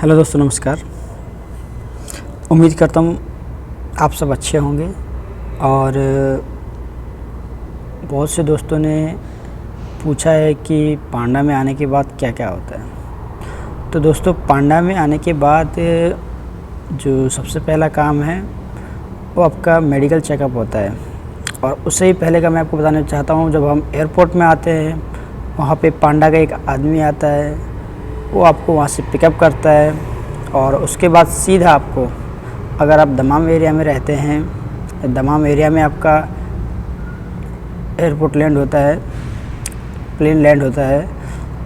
Hello दोस्तों, नमस्कार। उम्मीद करता हूँ आप सब अच्छे होंगे। और बहुत से दोस्तों ने पूछा है कि पांडा में आने के बाद क्या क्या होता है। तो दोस्तों, पांडा में आने के बाद जो सबसे पहला काम है वो आपका मेडिकल चेकअप होता है। और उससे ही पहले का मैं आपको बताना चाहता हूँ, जब हम एयरपोर्ट में आते हैं वहाँ पे पांडा का एक आदमी आता है, वो आपको वहाँ से पिकअप करता है। और उसके बाद सीधा आपको, अगर आप दमाम एरिया में रहते हैं, दमाम एरिया में आपका एयरपोर्ट लैंड होता है, प्लेन लैंड होता है,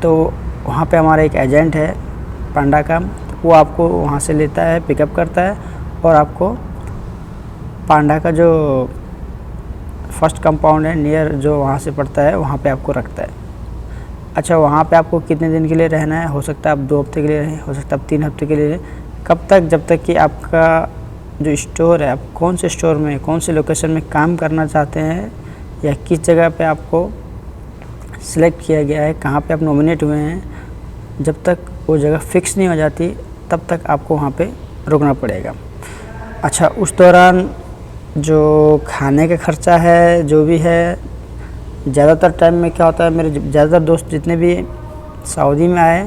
तो वहाँ पे हमारा एक एजेंट है पांडा का, वो आपको वहाँ से लेता है, पिकअप करता है और आपको पांडा का जो फर्स्ट कंपाउंड है नियर जो वहाँ से पड़ता है वहाँ पे आपको रखता है। अच्छा, वहाँ पे आपको कितने दिन के लिए रहना है? हो सकता है आप 2 हफ्ते के लिए रहें, हो सकता है आप 3 हफ्ते के लिए रहें। कब तक? जब तक कि आपका जो स्टोर है, आप कौन से स्टोर में, कौन से लोकेशन में काम करना चाहते हैं या किस जगह पे आपको सिलेक्ट किया गया है, कहाँ पे आप नॉमिनेट हुए हैं, जब तक वो जगह फ़िक्स नहीं हो जाती तब तक आपको वहाँ पे रुकना पड़ेगा। अच्छा, उस दौरान जो खाने का ख़र्चा है, जो भी है, ज़्यादातर टाइम में क्या होता है, मेरे ज़्यादातर दोस्त जितने भी सऊदी में आए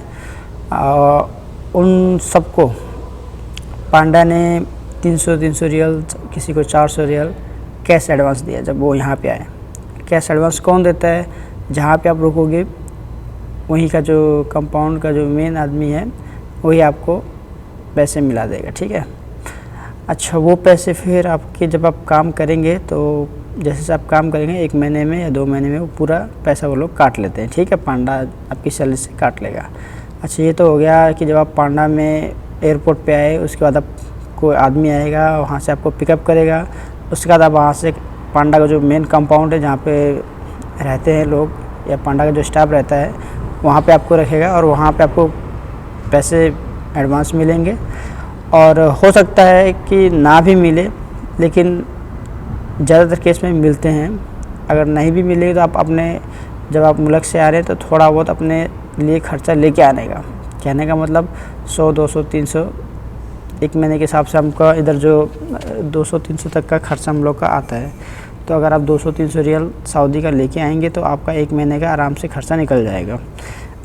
उन सबको पांडा ने 300 रियल, किसी को 400 रियल कैश एडवांस दिया जब वो यहाँ पे आए। कैश एडवांस कौन देता है? जहाँ पे आप रुकोगे वहीं का जो कंपाउंड का जो मेन आदमी है वही आपको पैसे मिला देगा, ठीक है। अच्छा, वो पैसे फिर आपके जब आप काम करेंगे तो जैसे आप काम करेंगे 1 महीने में या 2 महीने में वो पूरा पैसा वो लोग काट लेते हैं, ठीक है। पांडा आपकी सैलरी से काट लेगा। अच्छा, ये तो हो गया कि जब आप पांडा में एयरपोर्ट पे आए, उसके बाद आपको आदमी आएगा, वहाँ से आपको पिकअप करेगा। उसके बाद आप वहाँ से पांडा का जो मेन कंपाउंड है जहाँ पे रहते हैं लोग या पांडा का जो स्टाफ रहता है वहाँ पे आपको रखेगा और वहाँ पे आपको पैसे एडवांस मिलेंगे। और हो सकता है कि ना भी मिले, लेकिन ज़्यादातर केस में मिलते हैं। अगर नहीं भी मिले तो आप अपने, जब आप मुल्क से आ रहे हैं तो थोड़ा बहुत अपने लिए ख़र्चा लेके आने का, कहने का मतलब 100, 200, 300 1 महीने के हिसाब से हमका इधर जो 200-300 तक का ख़र्चा हम लोग का आता है। तो अगर आप 200-300 रियल सऊदी का लेके आएंगे तो आपका 1 महीने का आराम से ख़र्चा निकल जाएगा।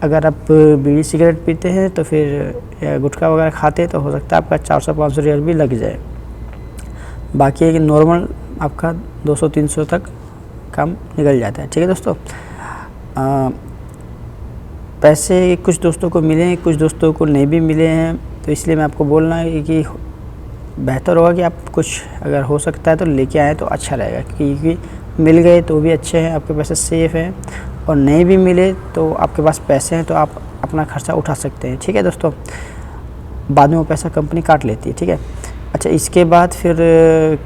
अगर आप बीड़ी सिगरेट पीते हैं तो फिर या गुटखा वगैरह खाते हैं तो हो सकता है आपका 400-500 रियल भी लग जाए। बाकी एक नॉर्मल आपका 200-300 तक काम निकल जाता है, ठीक है दोस्तों। पैसे कुछ दोस्तों को मिले हैं, कुछ दोस्तों को नहीं भी मिले हैं, तो इसलिए मैं आपको बोलना है कि बेहतर होगा कि आप कुछ अगर हो सकता है तो लेके आएँ तो अच्छा रहेगा, क्योंकि मिल गए तो भी अच्छे हैं, आपके पैसे सेफ़ हैं, और नहीं भी मिले तो आपके पास पैसे हैं तो आप अपना ख़र्चा उठा सकते हैं, ठीक है दोस्तों। बाद में वो पैसा कंपनी काट लेती है, ठीक है। अच्छा, इसके बाद फिर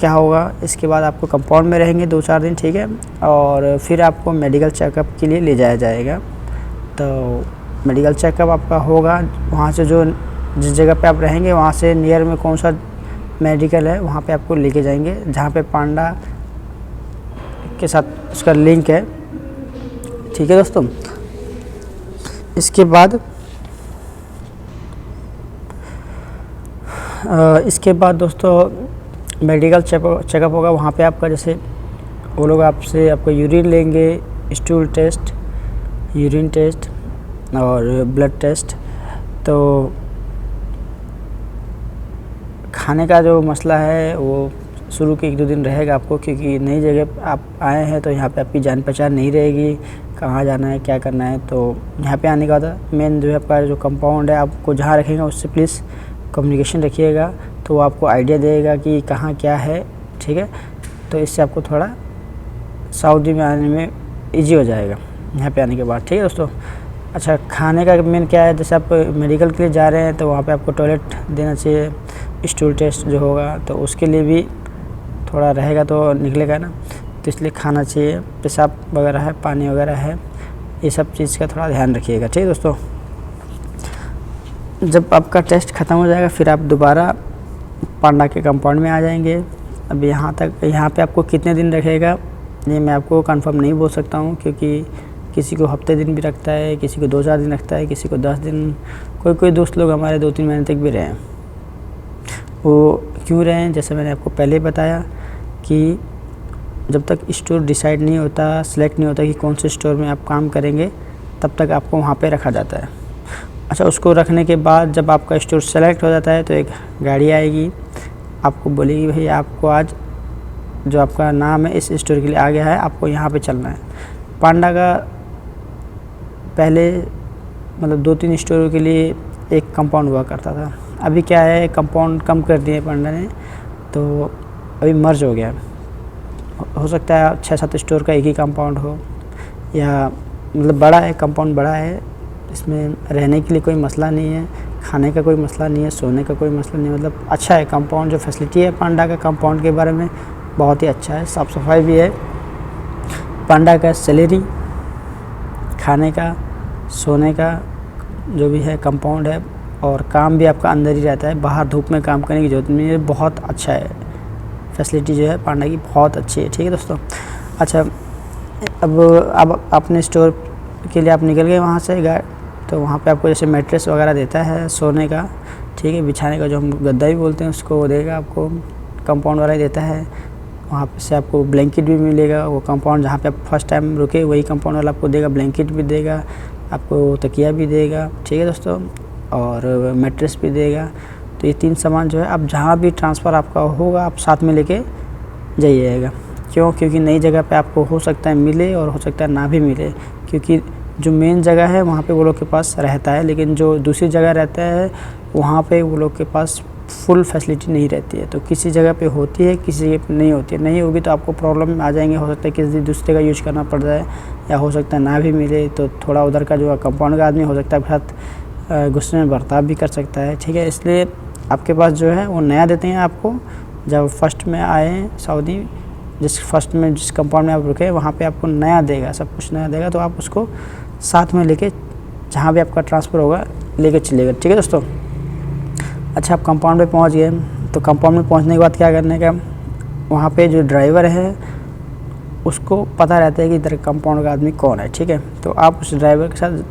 क्या होगा? इसके बाद आपको कंपाउंड में रहेंगे 2-4 दिन, ठीक है। और फिर आपको मेडिकल चेकअप के लिए ले जाया जाएगा। तो मेडिकल चेकअप आपका होगा वहाँ से, जो जिस जगह पे आप रहेंगे वहाँ से नियर में कौन सा मेडिकल है वहाँ पे आपको लेके जाएंगे, जहाँ पे पांडा के साथ उसका लिंक है, ठीक है दोस्तों। इसके बाद दोस्तों मेडिकल चेकअप होगा। वहाँ पे आपका, जैसे वो लोग आपसे आपका यूरिन लेंगे, स्टूल टेस्ट, यूरिन टेस्ट और ब्लड टेस्ट। तो खाने का जो मसला है वो शुरू के 1-2 दिन रहेगा आपको, क्योंकि नई जगह आप आए हैं तो यहाँ पे आपकी जान पहचान नहीं रहेगी, कहाँ जाना है, क्या करना है। तो यहाँ पे आने के बाद मेन जो है आपका जो कंपाउंड है, आपको जहाँ रखेंगे उससे प्लीज़ कम्युनिकेशन रखिएगा, तो वो आपको आइडिया देगा कि कहाँ क्या है, ठीक है। तो इससे आपको थोड़ा सऊदी में आने में ईजी हो जाएगा यहाँ पे आने के बाद, ठीक है दोस्तों। अच्छा, खाने का मेन क्या है, जैसे आप मेडिकल के लिए जा रहे हैं तो वहाँ पे आपको टॉयलेट देना चाहिए, स्टूल टेस्ट जो होगा तो उसके लिए भी थोड़ा रहेगा तो निकलेगा ना, तो इसलिए खाना चाहिए, पेशाब वगैरह है, पानी वगैरह है, ये सब चीज़ का थोड़ा ध्यान रखिएगा, ठीक है दोस्तों। जब आपका टेस्ट ख़त्म हो जाएगा फिर आप दोबारा पांडा के कंपाउंड में आ जाएंगे। अब यहाँ पे आपको कितने दिन रखेगा ये मैं आपको कंफर्म नहीं बोल सकता हूँ, क्योंकि किसी को हफ्ते दिन भी रखता है, किसी को 2-4 दिन रखता है, किसी को 10 दिन, कोई दोस्त लोग हमारे 2-3 महीने तक भी रहे हैं। वो क्यों रहे हैं? जैसे मैंने आपको पहले बताया कि जब तक स्टोर डिसाइड नहीं होता, सेलेक्ट नहीं होता कि कौन से स्टोर में आप काम करेंगे, तब तक आपको वहाँ पे रखा जाता है। अच्छा, उसको रखने के बाद जब आपका स्टोर सेलेक्ट हो जाता है तो एक गाड़ी आएगी, आपको बोलेगी भाई आपको आज जो आपका नाम है इस स्टोर के लिए आ गया है, आपको यहाँ पे चलना है। पांडा का पहले मतलब 2-3 स्टोरों के लिए एक कंपाउंड हुआ करता था। अभी क्या है, कंपाउंड कम कर दिए पांडा ने, तो अभी मर्ज हो गया। हो सकता है 6-7 स्टोर का एक ही कंपाउंड हो, या मतलब बड़ा है, कंपाउंड बड़ा है, इसमें रहने के लिए कोई मसला नहीं है, खाने का कोई मसला नहीं है, सोने का कोई मसला नहीं है, मतलब अच्छा है कंपाउंड। जो फैसिलिटी है पांडा का कंपाउंड के बारे में बहुत ही अच्छा है, साफ़ सफाई भी है। पांडा का सैलरी, खाने का, सोने का जो भी है कंपाउंड है, और काम भी आपका अंदर ही रहता है, बाहर धूप में काम करने की ज़रूरत नहीं है। बहुत अच्छा है, फैसिलिटी जो है पांडा की बहुत अच्छी है। ठीक है दोस्तों। अच्छा, अब अपने स्टोर के लिए आप निकल गए वहाँ से, तो वहाँ पे आपको जैसे मैट्रेस वगैरह देता है सोने का, ठीक है, बिछाने का जो हम गद्दा भी बोलते हैं उसको, वो देगा आपको, कंपाउंड वाला ही देता है। वहाँ से आपको ब्लैंकेट भी मिलेगा, वो कंपाउंड जहाँ पे आप फर्स्ट टाइम रुके वही कंपाउंड वाला आपको देगा, ब्लैंकेट भी देगा आपको, तकिया भी देगा। ठीक है दोस्तों, और मैट्रेस भी देगा। तो ये 3 सामान जो है आप जहाँ भी ट्रांसफ़र आपका होगा आप साथ में लेके जाइएगा। क्योंकि नई जगह पे आपको हो सकता है मिले और हो सकता है ना भी मिले, क्योंकि जो मेन जगह है वहाँ पे वो लोग के पास रहता है, लेकिन जो दूसरी जगह रहता है वहाँ पे वो लोग के पास फुल फैसिलिटी नहीं रहती है। तो किसी जगह पे होती है, किसी जगह पे नहीं होती है। नहीं होगी तो आपको प्रॉब्लम आ जाएंगे, हो सकता है किसी दूसरे का यूज करना पड़ जाए, या हो सकता है ना भी मिले तो थोड़ा उधर का जो कंपाउंड का आदमी हो सकता है बहुत गुस्से में बर्ताव भी कर सकता है। ठीक है, इसलिए आपके पास जो है वो नया देते हैं आपको। जब फर्स्ट में आए सऊदी, जिस कंपाउंड में आप रुके वहाँ पे आपको नया देगा, सब कुछ नया देगा, तो आप उसको साथ में लेके जहाँ भी आपका ट्रांसफ़र होगा लेके चलिएगा। ठीक है दोस्तों। अच्छा, आप कंपाउंड में पहुँच गए, तो कंपाउंड में पहुँचने के बाद क्या करने का, वहाँ पे जो ड्राइवर है उसको पता रहता है कि इधर कंपाउंड का आदमी कौन है। ठीक है, तो आप उस ड्राइवर के साथ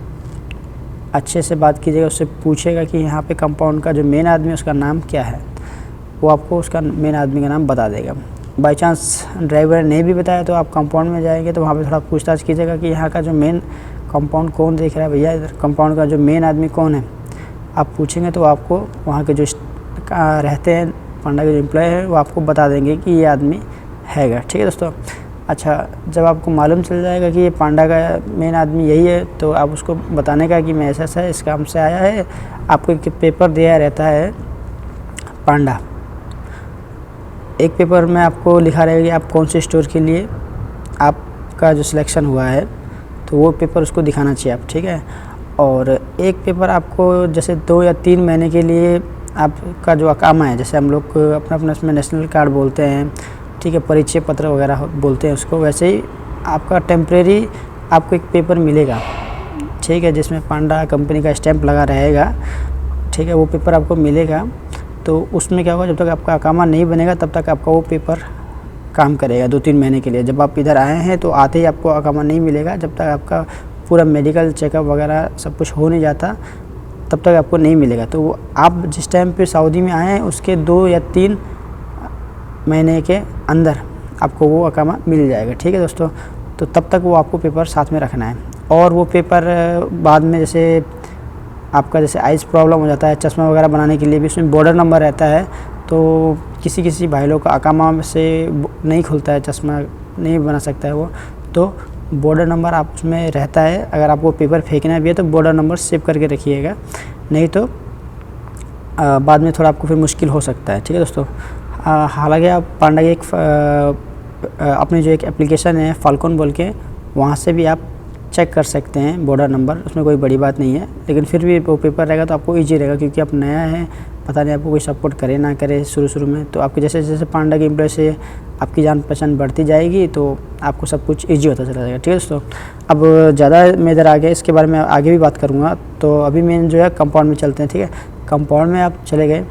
अच्छे से बात कीजिएगा, उससे पूछेगा कि यहाँ पे कंपाउंड का जो मेन आदमी है उसका नाम क्या है, वो आपको उसका मेन आदमी का नाम बता देगा। बाई चांस ड्राइवर ने नहीं भी बताया तो आप कंपाउंड में जाएंगे तो वहाँ पे थोड़ा पूछताछ कीजिएगा कि यहाँ का जो मेन कंपाउंड कौन देख रहा है भैया, इधर कंपाउंड का जो मेन आदमी कौन है, आप पूछेंगे तो आपको वहाँ के जो रहते हैं पांडा के जो एम्प्लॉय है वो आपको बता देंगे कि ये आदमी हैगा। ठीक है दोस्तों। अच्छा, जब आपको मालूम चल जाएगा कि ये पांडा का मेन आदमी यही है, तो आप उसको बताने का कि मैं ऐसा इस काम से आया है, आपको एक पेपर दिया रहता है पांडा। एक पेपर में आपको लिखा रहेगा कि आप कौन से स्टोर के लिए आपका जो सिलेक्शन हुआ है, तो वो पेपर उसको दिखाना चाहिए आप। ठीक है, और एक पेपर आपको जैसे 2 या 3 महीने के लिए आपका जो अकामा है, जैसे हम लोग अपना इसमें नेशनल कार्ड बोलते हैं, ठीक है, परिचय पत्र वगैरह बोलते हैं उसको, वैसे ही आपका टेम्परेरी आपको एक पेपर मिलेगा। ठीक है, जिसमें पांडा कंपनी का स्टैंप लगा रहेगा। ठीक है, वो पेपर आपको मिलेगा। तो उसमें क्या होगा, जब तक आपका अकामा नहीं बनेगा तब तक आपका वो पेपर काम करेगा 2-3 महीने के लिए। जब आप इधर आए हैं तो आते ही आपको अकामा नहीं मिलेगा, जब तक आपका पूरा मेडिकल चेकअप वगैरह सब कुछ हो नहीं जाता तब तक आपको नहीं मिलेगा। तो आप जिस टाइम पे सऊदी में आए हैं उसके 2 या 3 महीने के अंदर आपको वो अकामा मिल जाएगा। ठीक है दोस्तों, तो तब तक वो आपको पेपर साथ में रखना है। और वो पेपर बाद में जैसे आपका जैसे आइज़ प्रॉब्लम हो जाता है, चश्मा वगैरह बनाने के लिए भी उसमें बॉर्डर नंबर रहता है, तो किसी भाई लोग का अकामा से नहीं खुलता है, चश्मा नहीं बना सकता है वो, तो बॉर्डर नंबर आप उसमें रहता है। अगर आपको पेपर फेंकना भी है तो बॉर्डर नंबर सेव करके रखिएगा, नहीं तो बाद में थोड़ा आपको फिर मुश्किल हो सकता है। ठीक है दोस्तों। हालांकि आप पांडा की अपनी जो एक एप्लीकेशन है फाल्कन बोल के, वहाँ से भी आप चेक कर सकते हैं बॉर्डर नंबर, उसमें कोई बड़ी बात नहीं है। लेकिन फिर भी वो पेपर रहेगा तो आपको ईजी रहेगा, क्योंकि आप नया है, पता नहीं आपको कोई सपोर्ट करे ना करे शुरू में। तो आपके जैसे जैसे पांडा की एम्प्लॉय से आपकी जान पहचान बढ़ती जाएगी तो आपको सब कुछ ईजी होता चला जाएगा। ठीक है दोस्तों। अब ज़्यादा मैं इधर आगे इसके बारे में आगे भी बात करूँगा, तो अभी मैं जो है कंपाउंड में चलते हैं। ठीक है, कंपाउंड में आप चले गए।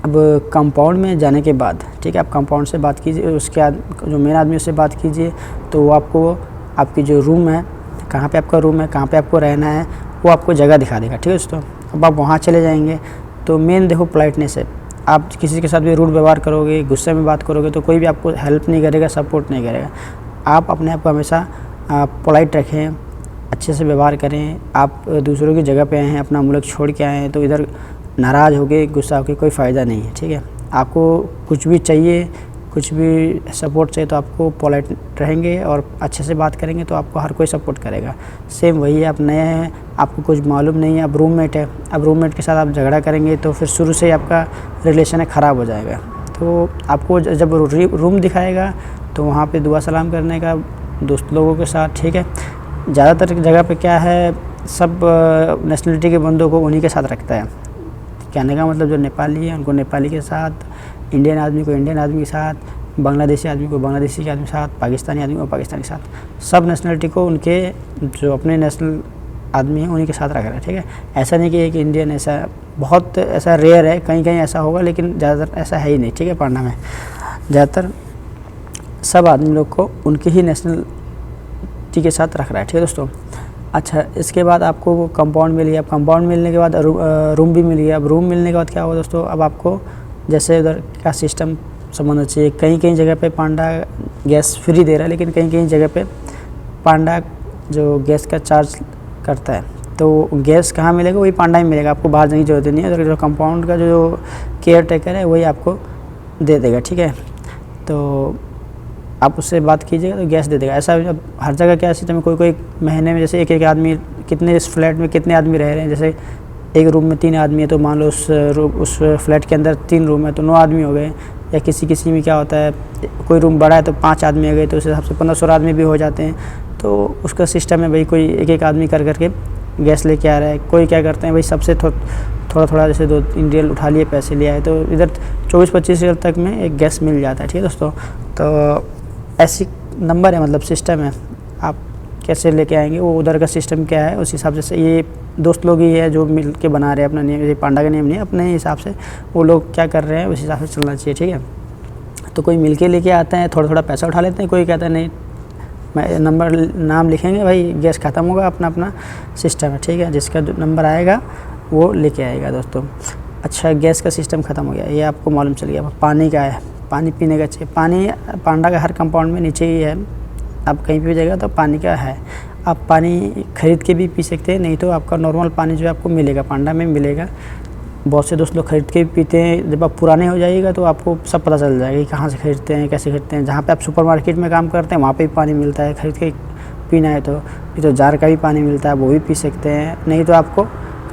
अब कंपाउंड में जाने के बाद, ठीक है, आप कंपाउंड से बात कीजिए, उसके बाद जो मेन आदमी उससे बात कीजिए, तो वो आपको आपकी जो रूम है कहाँ पे आपका रूम है, कहाँ पे आपको रहना है, वो आपको जगह दिखा देगा। ठीक है दोस्तों, अब आप वहाँ चले जाएंगे तो मेन देखो पोलाइटनेस है। आप किसी के साथ भी रूड व्यवहार करोगे, गुस्से में बात करोगे तो कोई भी आपको हेल्प नहीं करेगा, सपोर्ट नहीं करेगा। आप अपने आप को हमेशा पोलाइट रखें, अच्छे से व्यवहार करें। आप दूसरों की जगह पे आए हैं, अपना मुल्क छोड़ के आए हैं, तो इधर नाराज़ होके गुस्सा होके कोई फ़ायदा नहीं है। ठीक है, आपको कुछ भी चाहिए, कुछ भी सपोर्ट चाहिए तो आपको पोलाइट रहेंगे और अच्छे से बात करेंगे तो आपको हर कोई सपोर्ट करेगा। सेम वही है, आप नए हैं, आपको कुछ मालूम नहीं है, अब रूममेट है, अब रूममेट के साथ आप झगड़ा करेंगे तो फिर शुरू से ही आपका रिलेशन है ख़राब हो जाएगा। तो आपको जब रूम दिखाएगा तो वहाँ पे दुआ सलाम करने का दोस्त लोगों के साथ। ठीक है, ज़्यादातर जगह पे क्या है, सब नेशनलिटी के बंदों को उन्हीं के साथ रखता है। कहने का मतलब जो नेपाली है उनको नेपाली के साथ, इंडियन आदमी को इंडियन आदमी के साथ, बांग्लादेशी आदमी को बांग्लादेशी के आदमी के साथ, पाकिस्तानी आदमी को पाकिस्तानी के साथ, सब नेशनलिटी को उनके जो अपने नेशनल आदमी हैं उन्हीं के साथ रख रहा है। ठीक है, ऐसा नहीं कि एक इंडियन, ऐसा बहुत ऐसा रेयर है, कहीं कहीं ऐसा होगा लेकिन ज़्यादातर ऐसा है ही नहीं। ठीक है, पांडा में ज़्यादातर सब आदमी लोग को उनके ही नेशनलिटी के साथ रख रहा है। ठीक है दोस्तों, अच्छा इसके बाद आपको वो कंपाउंड मिल गया। अब कंपाउंड मिलने के बाद रूम भी मिल गया। अब रूम मिलने के बाद क्या हुआ दोस्तों, अब आपको जैसे उधर का सिस्टम समझना चाहिए। कहीं कहीं जगह पे पांडा गैस फ्री दे रहा है, लेकिन कहीं कहीं जगह पे पांडा जो गैस का चार्ज करता है, तो गैस कहाँ मिलेगा, वही पांडा ही मिलेगा, आपको बाहर जाने की जरूरत नहीं है। तो जो कंपाउंड का जो केयर टेकर है वही आपको दे देगा। ठीक है, तो आप उससे बात कीजिएगा तो गैस दे देगा। ऐसा अब हर जगह क्या सिस्टम है, कोई कोई महीने में जैसे एक आदमी, कितने इस फ्लैट में कितने आदमी रह रहे हैं, जैसे एक रूम में 3 आदमी है तो मान लो उस फ्लैट के अंदर 3 रूम है तो 9 आदमी हो गए। या किसी में क्या होता है, कोई रूम बड़ा है तो 5 आदमी आ गए, तो उस हिसाब से 15-16 आदमी भी हो जाते हैं। तो उसका सिस्टम है भाई, कोई एक आदमी कर करके गैस लेके आ रहा है। कोई क्या करते हैं भाई, सबसे थोड़ा थोड़ा जैसे 2-3 रियल उठा लिए, पैसे ले आए, तो इधर 24-25 रियल तक में एक गैस मिल जाता है। ठीक है दोस्तों, तो ऐसी नंबर है, मतलब सिस्टम है, आप कैसे लेके आएंगे वो उधर का सिस्टम क्या है उस हिसाब से। ये दोस्त लोग ही है जो मिल के बना रहे हैं अपना नियम, ये पांडा का नियम नहीं है, अपने हिसाब से वो लोग क्या कर रहे हैं उस हिसाब से चलना चाहिए। ठीक है, तो कोई मिल के लेके आते हैं, थोड़ा थोड़ा पैसा उठा लेते हैं, कोई कहता है नहीं मैं नाम लिखेंगे भाई, गैस ख़त्म होगा, अपना अपना सिस्टम है। ठीक है, जिसका जो नंबर आएगा वो लेके आएगा दोस्तों। अच्छा, गैस का सिस्टम ख़त्म हो गया, ये आपको मालूम चल गया। पानी का है, पानी पीने का चाहिए। पानी पांडा का हर कंपाउंड में नीचे ही है, आप कहीं भी जाएगा तो पानी का है। आप पानी खरीद के भी पी सकते हैं, नहीं तो आपका नॉर्मल पानी जो है आपको मिलेगा, पांडा में मिलेगा। बहुत से दोस्त लोग खरीद के भी पीते हैं। जब आप पुराने हो जाइएगा तो आपको सब पता चल जाएगा कि कहाँ से खरीदते हैं, कैसे खरीदते हैं। जहाँ पे आप सुपरमार्केट में काम करते हैं वहाँ पे भी पानी मिलता है, खरीद के पीना है तो जार का भी पानी मिलता है, वो भी पी सकते हैं। नहीं तो आपको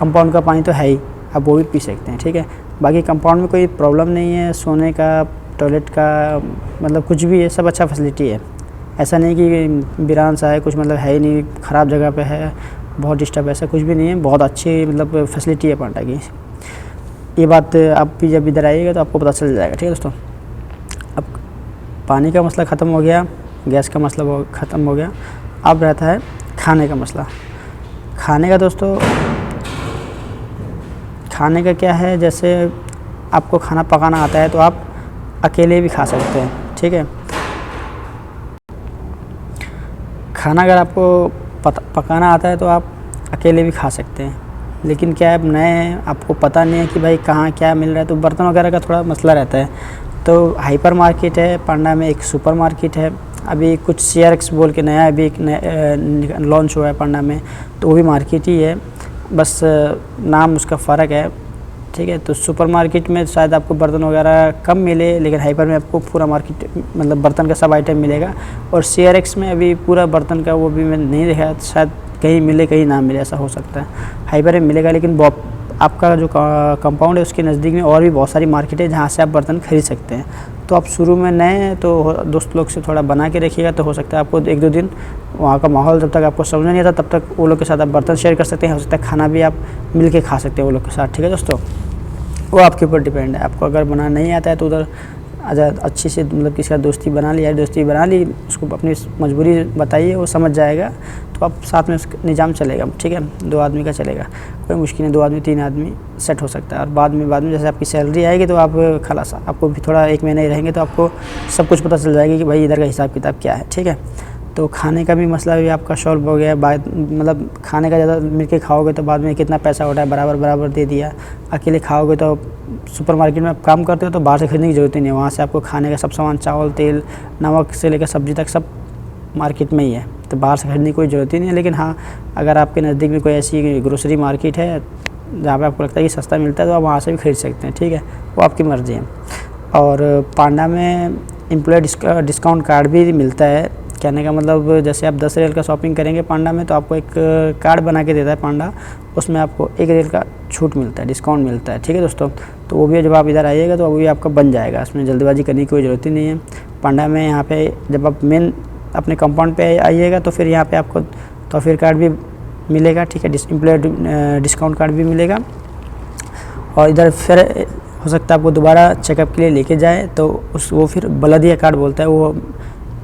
कंपाउंड का पानी तो है ही, आप वो भी पी सकते हैं। ठीक है, बाकी कंपाउंड में कोई प्रॉब्लम नहीं है, सोने का, टॉयलेट का, मतलब कुछ भी है, सब अच्छा फैसिलिटी है। ऐसा नहीं कि वीरान सा है, कुछ मतलब है ही नहीं, ख़राब जगह पे है, बहुत डिस्टर्ब, ऐसा कुछ भी नहीं है, बहुत अच्छी मतलब फैसिलिटी है पांडा की। ये बात आप भी जब इधर आइएगा तो आपको पता चल जाएगा। ठीक है दोस्तों, अब पानी का मसला ख़त्म हो गया, गैस का मसला ख़त्म हो गया, अब रहता है खाने का मसला। खाने का दोस्तों, खाने का क्या है, जैसे आपको खाना पकाना आता है तो आप अकेले भी खा सकते हैं। ठीक है, खाना अगर आपको पकाना आता है तो आप अकेले भी खा सकते हैं। लेकिन क्या है, अब नए हैं, आपको पता नहीं है कि भाई कहाँ क्या मिल रहा है, तो बर्तन वगैरह का थोड़ा मसला रहता है। तो हाइपर मार्केट है पांडा में, एक सुपर मार्केट है, अभी कुछ CRX बोल के नया अभी एक लॉन्च हुआ है पांडा में, तो वो भी मार्केट ही है, बस नाम उसका फ़र्क है। ठीक है, तो सुपर मार्केट में शायद आपको बर्तन वगैरह कम मिले, लेकिन हाइपर में आपको पूरा मार्केट मतलब बर्तन का सब आइटम मिलेगा। और CRX में अभी पूरा बर्तन का वो भी मैं नहीं देखा, शायद कहीं मिले कहीं ना मिले, ऐसा हो सकता है। हाइपर में मिलेगा, लेकिन आपका जो कंपाउंड है उसके नज़दीक में और भी बहुत सारी मार्केट है जहाँ से आप बर्तन खरीद सकते हैं। तो आप शुरू में नए हैं तो दोस्त लोग से थोड़ा बना के रखिएगा, तो हो सकता है आपको 1-2 दिन वहाँ का माहौल जब तक आपको समझ नहीं आता तब तक वो लोग के साथ आप बर्तन शेयर कर सकते हैं। हो सकता है खाना भी आप मिल के खा सकते हैं वो लोग के साथ। ठीक है दोस्तों, वो आपके ऊपर डिपेंड है। आपको अगर बनाना नहीं आता है तो उधर अच्छी से मतलब किसी का दोस्ती बना ली, यार दोस्ती बना ली, उसको अपनी मजबूरी बताइए, वो समझ जाएगा, तो आप साथ में निज़ाम चलेगा। ठीक है, 2 आदमी का चलेगा, कोई मुश्किल नहीं, 2 आदमी 3 आदमी सेट हो सकता है। और बाद में जैसे आपकी सैलरी आएगी तो आप खलास, आपको भी थोड़ा 1 महीने रहेंगे तो आपको सब कुछ पता चल जाएगा कि भाई इधर का हिसाब किताब क्या है। ठीक है, तो खाने का भी मसला भी आपका सॉल्व हो गया। मतलब खाने का ज़्यादा मिलके खाओगे तो बाद में कितना पैसा उठा है, बराबर बराबर दे दिया। अकेले खाओगे तो सुपरमार्केट में आप काम करते हो तो बाहर से खरीदने की ज़रूरत ही नहीं है, वहाँ से आपको खाने का सब सामान, चावल, तेल, नमक से लेकर सब्ज़ी तक सब मार्केट में ही है, तो बाहर से खरीदने की कोई ज़रूरत ही नहीं है। लेकिन हाँ, अगर आपके नज़दीक में कोई ऐसी ग्रोसरी मार्केट है जहाँ पे आपको लगता है कि सस्ता मिलता है तो आप वहाँ से भी खरीद सकते हैं, ठीक है, वो आपकी मर्ज़ी है। और पांडा में एम्प्लॉय डिस्काउंट कार्ड भी मिलता है। कहने का मतलब जैसे आप 10 रियल का शॉपिंग करेंगे पांडा में तो आपको एक कार्ड बना के देता है पांडा, उसमें आपको 1 रियल का छूट मिलता है, डिस्काउंट मिलता है, ठीक है दोस्तों। तो वो भी जब आप इधर आइएगा तो वो भी आपका बन जाएगा, इसमें जल्दबाजी करने की कोई ज़रूरत ही नहीं है। पांडा में यहाँ पे जब आप मेन अपने कंपाउंड पे आइएगा तो फिर यहाँ पे आपको तोहफ़े कार्ड भी मिलेगा, ठीक है, एम्प्लॉय डिस्काउंट कार्ड भी मिलेगा। और इधर फिर हो सकता है आपको दोबारा चेकअप के लिए लेके जाए तो वो फिर बलदिया कार्ड बोलता है। वो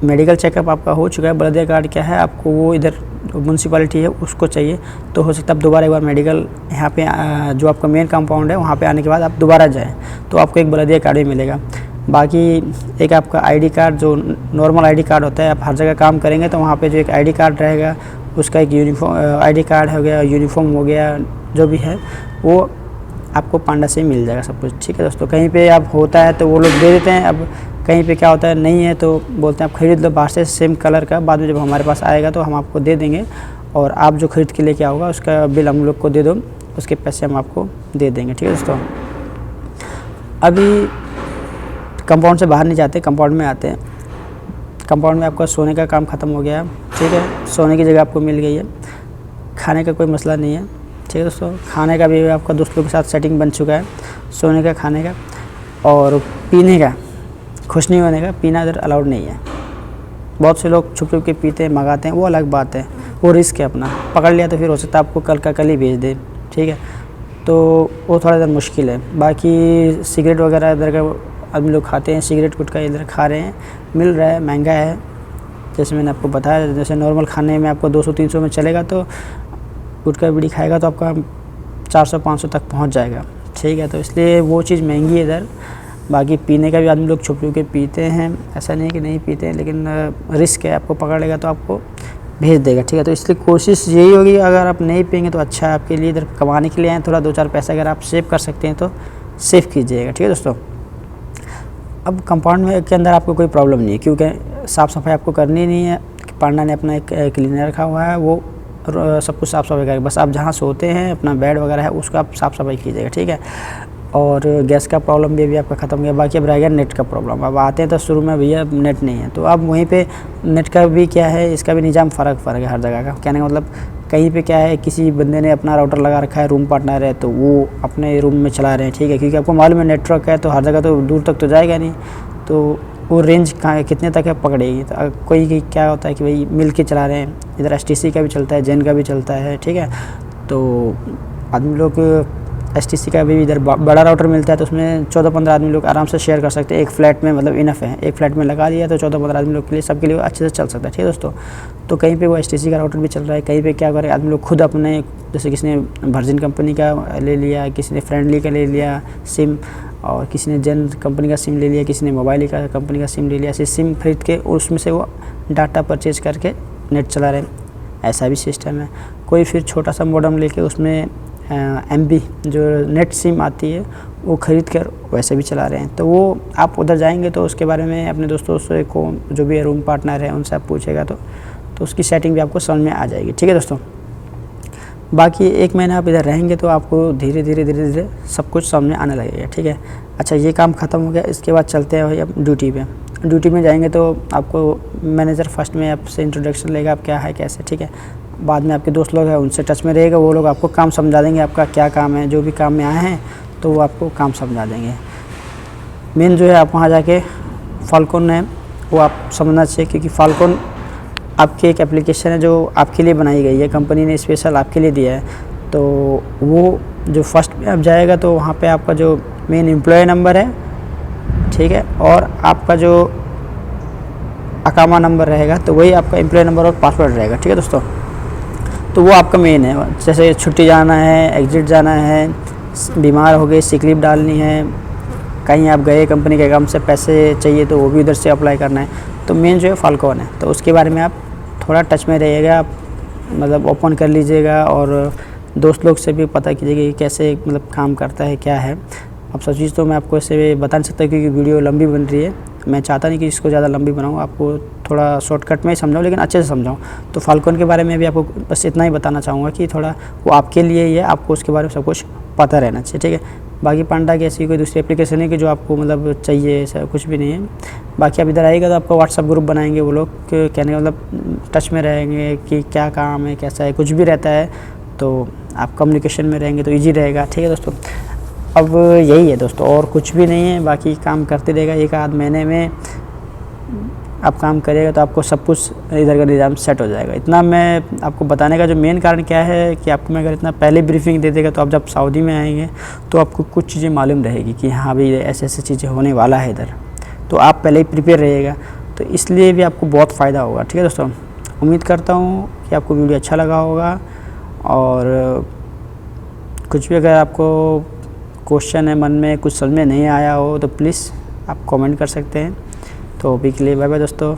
मेडिकल चेकअप आपका हो चुका है, बलदिया कार्ड क्या है, आपको वो इधर म्यूनसिपालिटी है उसको चाहिए, तो हो सकता है आप दोबारा एक बार मेडिकल यहाँ पे जो आपका मेन कंपाउंड है वहाँ पे आने के बाद आप दोबारा जाएँ तो आपको एक बलदिया कार्ड भी मिलेगा। बाकी एक आपका आईडी कार्ड, जो नॉर्मल आईडी कार्ड होता है, आप हर जगह काम करेंगे तो वहाँ पे जो एक आईडी कार्ड रहेगा उसका एक यूनिफॉर्म आईडी कार्ड हो गया, यूनिफॉर्म हो गया, जो भी है वो आपको पांडा से मिल जाएगा सब कुछ, ठीक है दोस्तों। कहीं पे आप होता है तो वो लोग दे देते हैं, अब कहीं पे क्या होता है नहीं है तो बोलते हैं आप खरीद लो बाहर से सेम कलर का, बाद में जब हमारे पास आएगा तो हम आपको दे देंगे और आप जो खरीद के लेके आओगे उसका बिल हम लोग को दे दो, उसके पैसे हम आपको दे देंगे, ठीक है दोस्तों। अभी कंपाउंड से बाहर नहीं जाते, कंपाउंड में आते हैं। कंपाउंड में आपका सोने का काम ख़त्म हो गया, ठीक है, सोने की जगह आपको मिल गई है, खाने का कोई मसला नहीं है, ठीक है दोस्तों। खाने का भी आपका दोस्तों के साथ सेटिंग बन चुका है, सोने का, खाने का। और पीने का, खुश नहीं होने का, पीना इधर अलाउड नहीं है। बहुत से लोग छुप छुप के पीते हैं, मंगाते हैं, वो अलग बात है, वो रिस्क है अपना, पकड़ लिया तो फिर हो सकता है आपको कल का कल ही भेज दे, ठीक है, तो वो थोड़ा इधर मुश्किल है। बाकी सिगरेट वगैरह इधर का आदमी लोग खाते हैं, सिगरेट गुटखा इधर खा रहे हैं, मिल रहा है, महंगा है, जैसे मैंने आपको बताया। जैसे नॉर्मल खाने में आपको 200-300 में चलेगा तो गुटखा बीड़ी खाएगा तो आपका 400-500 तक पहुंच जाएगा, ठीक है, तो इसलिए वो चीज़ महंगी है इधर। बाकी पीने का भी आदमी लोग छुप छुप के पीते हैं, ऐसा नहीं कि नहीं पीते हैं, लेकिन रिस्क है, आपको पकड़ लेगा तो आपको भेज देगा, ठीक है, तो इसलिए कोशिश यही होगी अगर आप नहीं पिएंगे तो अच्छा है आपके लिए। इधर कमाने के लिए आए, थोड़ा 2-4 पैसा अगर आप सेव कर सकते हैं तो सेव कीजिएगा, ठीक है दोस्तों। अब कंपाउंड में के अंदर आपको कोई प्रॉब्लम नहीं है, क्योंकि साफ़ सफाई आपको करनी नहीं है। पांडा ने अपना एक क्लीनर रखा हुआ है, वो सब कुछ साफ़ सफाई करेगा, बस आप जहाँ सोते हैं अपना बेड वगैरह है उसका आप साफ़ सफाई कीजिएगा, ठीक है। और गैस का प्रॉब्लम भी अभी आपका ख़त्म हो गया। बाकी अब रह गया नेट का प्रॉब्लम। अब आते हैं तो शुरू में भैया नेट नहीं है, तो अब वहीं पे नेट का भी क्या है, इसका भी निज़ाम फ़र्क है हर जगह का। कहने का मतलब कहीं पे क्या है, किसी बंदे ने अपना राउटर लगा रखा है, रूम पार्टनर है, तो वो अपने रूम में चला रहे हैं, ठीक है, क्योंकि आपको मालूम है नेटवर्क है तो हर जगह तो दूर तक तो जाएगा नहीं, तो वो रेंज कहाँ कितने तक है पकड़ेगी। तो कोई क्या होता है कि भाई मिल के चला रहे हैं, इधर STC का भी चलता है, जेन का भी चलता है, ठीक है, तो आदमी लोग STC का भी इधर बड़ा राउटर मिलता है तो उसमें 14-15 आदमी लोग आराम से शेयर कर सकते हैं एक फ्लैट में, मतलब इनफ है, एक फ्लैट में लगा दिया तो 14-15 आदमी लोग के लिए, सबके लिए अच्छे से चल सकता है, ठीक है दोस्तों। तो कहीं पे वो STC का राउटर भी चल रहा है, कहीं पे क्या करें आदमी लोग खुद अपने, जैसे किसी ने वर्जिन कंपनी का ले लिया, किसी ने फ्रेंडली का ले लिया सिम, और किसी ने जेन कंपनी का सिम ले लिया, किसी ने मोबाइल का कंपनी का सिम ले लिया, ऐसे सिम खरीद के उसमें से वो डाटा परचेज करके नेट चला रहे हैं, ऐसा भी सिस्टम है। कोई फिर छोटा सा मॉडम लेके उसमें MB जो नेट सिम आती है वो ख़रीद कर वैसे भी चला रहे हैं। तो वो आप उधर जाएंगे तो उसके बारे में अपने दोस्तों से को जो भी रूम पार्टनर है उनसे आप पूछेगा तो उसकी सेटिंग भी आपको समझ में आ जाएगी, ठीक है दोस्तों। बाकी 1 महीना आप इधर रहेंगे तो आपको धीरे धीरे सब कुछ समझ में आने लगेगा, ठीक है। अच्छा, ये काम ख़त्म हो गया, इसके बाद चलते हैं भाई अब ड्यूटी पे। ड्यूटी में जाएंगे तो आपको मैनेजर फर्स्ट में आपसे इंट्रोडक्शन लेगा, आप क्या है कैसे, ठीक है। बाद में आपके दोस्त लोग हैं उनसे टच में रहेगा, वो लोग आपको काम समझा देंगे, आपका क्या काम है, जो भी काम में आए हैं तो वो आपको काम समझा देंगे। मेन जो है आप वहाँ जाके फाल्कन है वो आप समझना चाहिए, क्योंकि फाल्कन आपकी एक एप्लीकेशन है जो आपके लिए बनाई गई है, कंपनी ने स्पेशल आपके लिए दिया है। तो वो जो फर्स्ट में आप जाएगा तो वहाँ पे आपका जो मेन एम्प्लॉय नंबर है, ठीक है, और आपका जो अकामा नंबर रहेगा तो वही आपका एम्प्लॉय नंबर और पासवर्ड रहेगा, ठीक है दोस्तों। तो वो आपका मेन है, जैसे छुट्टी जाना है, एग्जिट जाना है, बीमार हो गए, सिक लीव डालनी है, कहीं आप गए कंपनी के काम से पैसे चाहिए तो वो भी उधर से अप्लाई करना है, तो मेन जो है फाल्कन है, तो उसके बारे में आप थोड़ा टच में रहिएगा, मतलब ओपन कर लीजिएगा और दोस्त लोग से भी पता कीजिएगा कि कैसे मतलब काम करता है, क्या है। अब सब चीज़ तो मैं आपको ऐसे बता नहीं सकता क्योंकि वीडियो लंबी बन रही है। मैं चाहता नहीं कि इसको ज़्यादा लंबी बनाऊँ, आपको थोड़ा शॉर्टकट में ही समझाऊँ लेकिन अच्छे से समझाऊँ। तो फाल्कन के बारे में भी आपको बस इतना ही बताना चाहूँगा कि थोड़ा वो आपके लिए ही है, आपको उसके बारे में सब कुछ पता रहना चाहिए, ठीक है। बाकी पांडा की ऐसी कोई दूसरी एप्लीकेशन है कि जो आपको मतलब चाहिए, ऐसा कुछ भी नहीं है। बाकी आप इधर आइएगा तो आपका व्हाट्सअप ग्रुप बनाएंगे, वो लोग कहने का मतलब टच में रहेंगे कि क्या काम है, कैसा है, कुछ भी रहता है तो आप कम्युनिकेशन में रहेंगे तो ईजी रहेगा, ठीक है दोस्तों। अब यही है दोस्तों, और कुछ भी नहीं है। बाकी काम करते रहेगा, एक आध महीने में आप काम करिएगा तो आपको सब कुछ इधर का निज़ाम सेट हो जाएगा। इतना मैं आपको बताने का जो मेन कारण क्या है कि आपको मैं अगर इतना पहले ब्रीफिंग दे देगा तो आप जब सऊदी में आएंगे तो आपको कुछ चीज़ें मालूम रहेगी कि हाँ भाई ऐसे ऐसे चीज़ें होने वाला है इधर, तो आप पहले ही प्रिपेयर रहिएगा, तो इसलिए भी आपको बहुत फ़ायदा होगा, ठीक है दोस्तों। उम्मीद करता हूँ कि आपको वीडियो अच्छा लगा होगा, और कुछ भी अगर आपको क्वेश्चन है मन में, कुछ समझ में नहीं आया हो तो प्लीज़ आप कमेंट कर सकते हैं। तो अभी के लिए बाय बाय दोस्तों।